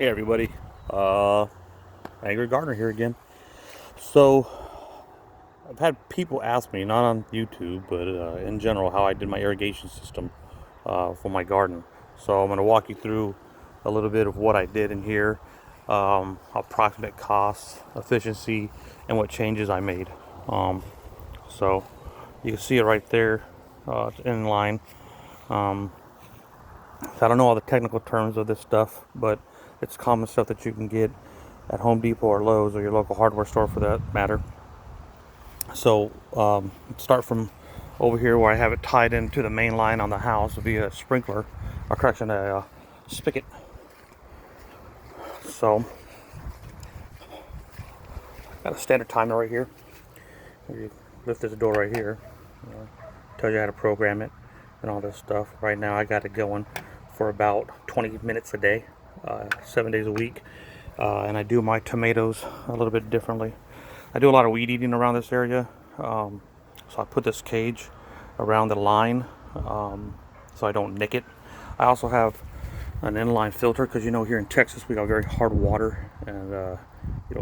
Hey everybody, Angry Gardener here again. So I've had people ask me, not on YouTube, but in general, how I did my irrigation system for my garden. So I'm going to walk you through a little bit of what I did in here, approximate costs, efficiency, and what changes I made. So you can see it right there, it's in line. So I don't know all the technical terms of this stuff, but it's common stuff that you can get at Home Depot or Lowe's or your local hardware store for that matter. So start from over here where I have it tied into the main line on the house via a sprinkler, or correction, a spigot. So got a standard timer right here. You lift this door right here, tells you how to program it and all this stuff. Right now I got it going for about 20 minutes a day, 7 days a week. And I do my tomatoes a little bit differently. I do a lot of weed eating around this area, so I put this cage around the line so I don't nick it. I also have an inline filter because here in Texas we got very hard water, and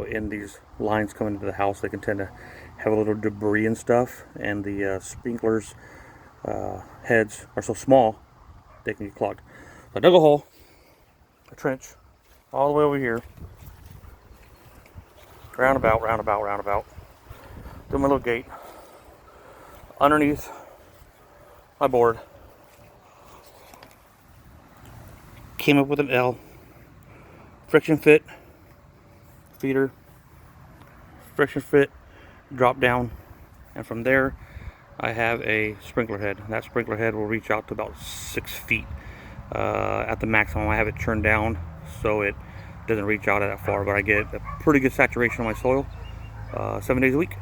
in these lines coming into the house they can tend to have a little debris and stuff, and the sprinklers heads are so small they can get clogged. So I dug a hole, a trench, all the way over here. Roundabout. Do my little gate underneath my board. Came up with an L. Friction fit, feeder, friction fit, drop down, and from there I have a sprinkler head. That sprinkler head will reach out to about 6 feet at the maximum. I have it turned down so it doesn't reach out that far, but I get a pretty good saturation on my soil 7 days a week.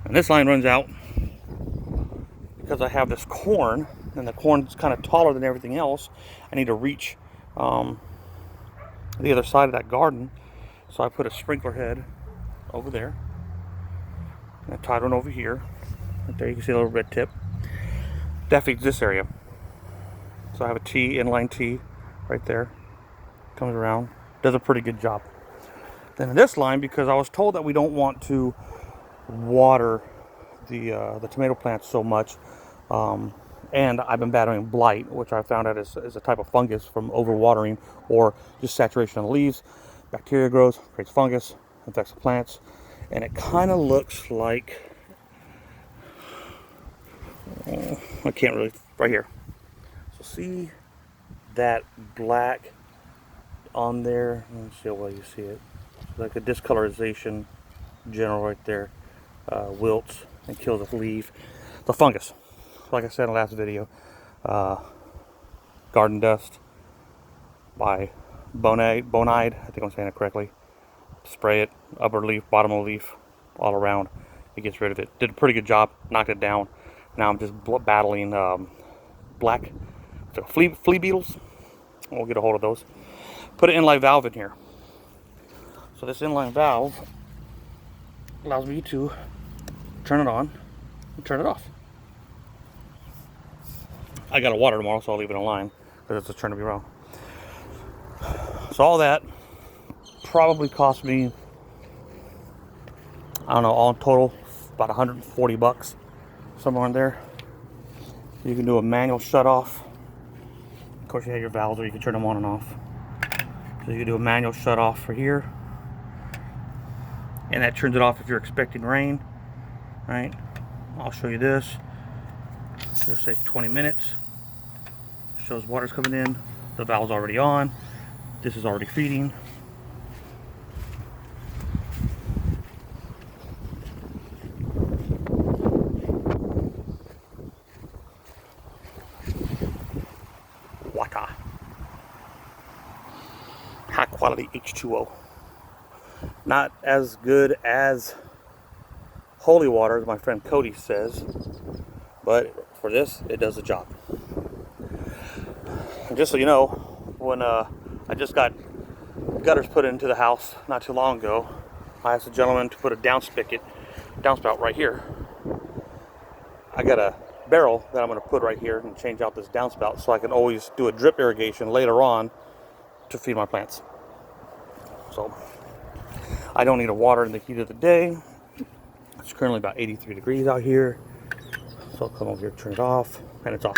And this line runs out because I have this corn, and the corn's kind of taller than everything else. I need to reach the other side of that garden, so I put a sprinkler head over there, and I tied one over here. Right there you can see a little red tip. That feeds this area. So I have a T, inline T right there. Comes around, does a pretty good job. Then in this line, because I was told that we don't want to water the tomato plants so much, and I've been battling blight, which I found out is a type of fungus from overwatering or just saturation of the leaves. Bacteria grows, creates fungus, infects the plants, and it kind of looks like, I can't really, right here. So see that black on there? Let me see how well you see it. It's like a discolorization general right there. Wilts and kills the leaf. The fungus, like I said in the last video, garden dust by Bonide, I think I'm saying it correctly. Spray it, upper leaf, bottom of the leaf, all around. It gets rid of it. Did a pretty good job, knocked it down. Now I'm just battling black flea beetles. We'll get a hold of those. Put an inline valve in here. So this inline valve allows me to turn it on and turn it off. I gotta water tomorrow, so I'll leave it in line because it's a turn to be wrong. So all that probably cost me, I don't know, all in total about 140 bucks, somewhere in there. You can do a manual shut off. Of course you have your valves, or you can turn them on and off. So you can do a manual shut off for here, and that turns it off if you're expecting rain, right? I'll show you this. Let's say 20 minutes. Shows water's coming in. The valve's already on. This is already feeding. Water. High quality H2O. Not as good as holy water, as my friend Cody says, but for this, it does the job. And just so you know, when I just got gutters put into the house not too long ago, I asked a gentleman to put a downspout right here. I got a barrel that I'm going to put right here and change out this downspout so I can always do a drip irrigation later on to feed my plants. So I don't need to water in the heat of the day. It's currently about 83 degrees out here. So I'll come over here, turn it off, and it's off.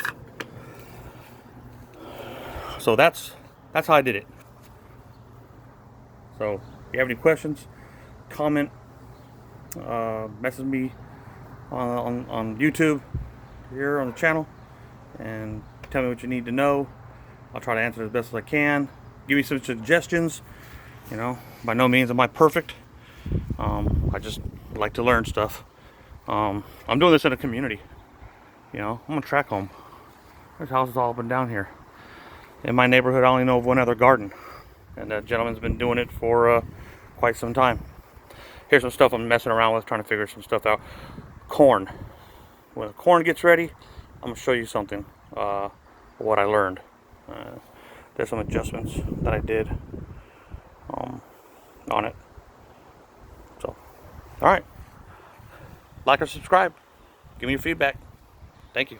So that's how I did it. So if you have any questions, comment, message me on YouTube here on the channel, and tell me what you need to know. I'll try to answer as best as I can. Give me some suggestions. You know, by no means am I perfect. I just like to learn stuff. I'm doing this in a community. You know, I'm gonna track home. There's houses all up and down here. In my neighborhood, I only know of one other garden, and that gentleman's been doing it for quite some time. Here's some stuff I'm messing around with, trying to figure some stuff out. Corn. When the corn gets ready, I'm gonna show you something. What I learned. There's some adjustments that I did on it. So, all right. Like or subscribe. Give me your feedback. Thank you.